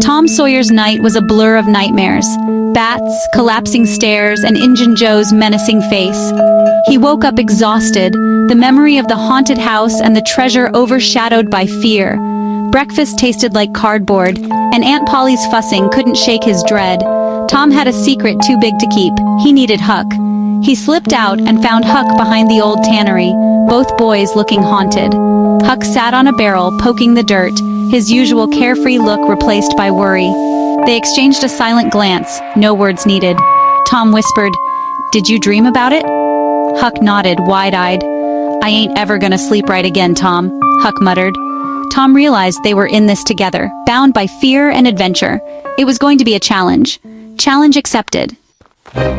Tom Sawyer's night was a blur of nightmares. Bats, collapsing stairs, and Injun Joe's menacing face. He woke up exhausted, the memory of the haunted house and the treasure overshadowed by fear. Breakfast tasted like cardboard, and Aunt Polly's fussing couldn't shake his dread. Tom had a secret too big to keep. He needed Huck. He slipped out and found Huck behind the old tannery, both boys looking haunted. Huck sat on a barrel, poking the dirt, his usual carefree look replaced by worry. They exchanged a silent glance, no words needed. Tom whispered, "Did you dream about it?" Huck nodded, wide-eyed. "I ain't ever gonna sleep right again, Tom," Huck muttered. Tom realized they were in this together, bound by fear and adventure. It was going to be a challenge. Challenge accepted.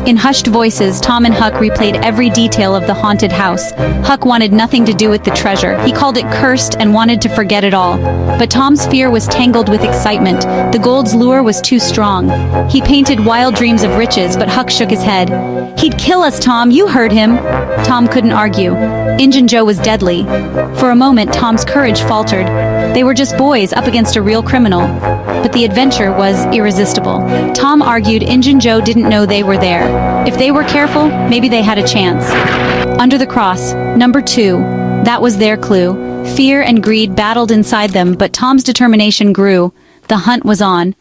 In hushed voices, Tom and Huck replayed every detail of the haunted house. Huck wanted nothing to do with the treasure. He called it cursed and wanted to forget it all. But Tom's fear was tangled with excitement. The gold's lure was too strong. He painted wild dreams of riches, but Huck shook his head. "He'd kill us, Tom, you heard him." Tom couldn't argue. Injun Joe was deadly. For a moment, Tom's courage faltered. They were just boys up against a real criminal. But the adventure was irresistible. Tom argued Injun Joe didn't know they were there. If they were careful, maybe they had a chance. Under the cross, number 2. That was their clue. Fear and greed battled inside them, but Tom's determination grew. The hunt was on.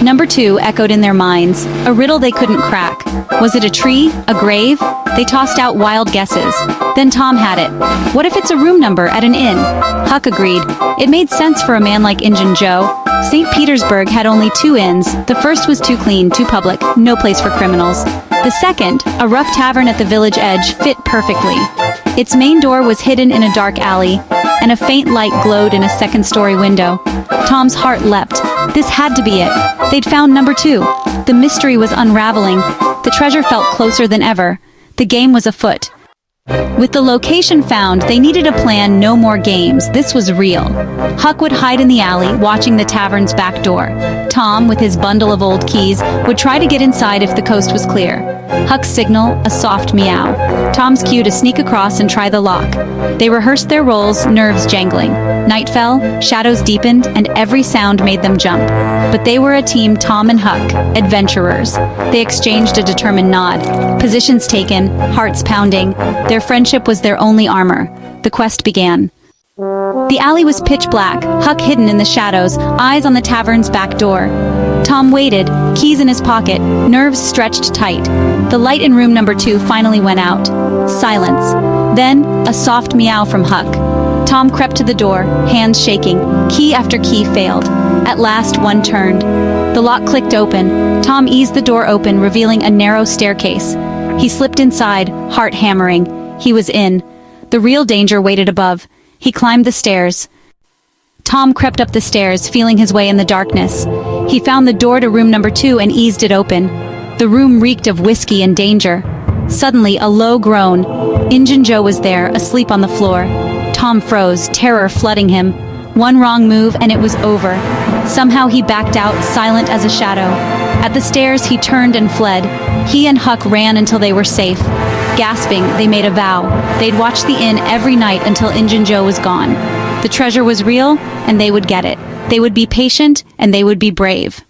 Number 2 echoed in their minds, a riddle they couldn't crack. Was it a tree? A grave? They tossed out wild guesses. Then Tom had it. What if it's a room number at an inn? Huck agreed. It made sense for a man like Injun Joe. St. Petersburg had only 2 inns. The first was too clean, too public, no place for criminals. The second, a rough tavern at the village edge, fit perfectly. Its main door was hidden in a dark alley, and a faint light glowed in a second-story window. Tom's heart leapt. This had to be it. They'd found number 2. The mystery was unraveling. The treasure felt closer than ever. The game was afoot. With the location found, they needed a plan, no more games. This was real. Huck would hide in the alley, watching the tavern's back door. Tom, with his bundle of old keys, would try to get inside if the coast was clear. Huck's signal, a soft meow. Tom's cue to sneak across and try the lock. They rehearsed their roles, nerves jangling. Night fell, shadows deepened, and every sound made them jump. But they were a team, Tom and Huck, adventurers. They exchanged a determined nod. Positions taken, hearts pounding. Their friendship was their only armor. The quest began. The alley was pitch black, Huck hidden in the shadows, eyes on the tavern's back door. Tom waited, keys in his pocket, nerves stretched tight. The light in room number 2 finally went out. Silence. Then, a soft meow from Huck. Tom crept to the door, hands shaking. Key after key failed. At last, one turned. The lock clicked open. Tom eased the door open, revealing a narrow staircase. He slipped inside, heart hammering. He was in. The real danger waited above. He climbed the stairs. Tom crept up the stairs, feeling his way in the darkness. He found the door to room number 2 and eased it open. The room reeked of whiskey and danger. Suddenly, a low groan. Injun Joe was there, asleep on the floor. Tom froze, terror flooding him. One wrong move and it was over. Somehow he backed out, silent as a shadow. At the stairs, he turned and fled. He and Huck ran until they were safe. Gasping, they made a vow. They'd watch the inn every night until Injun Joe was gone. The treasure was real, and they would get it. They would be patient, and they would be brave.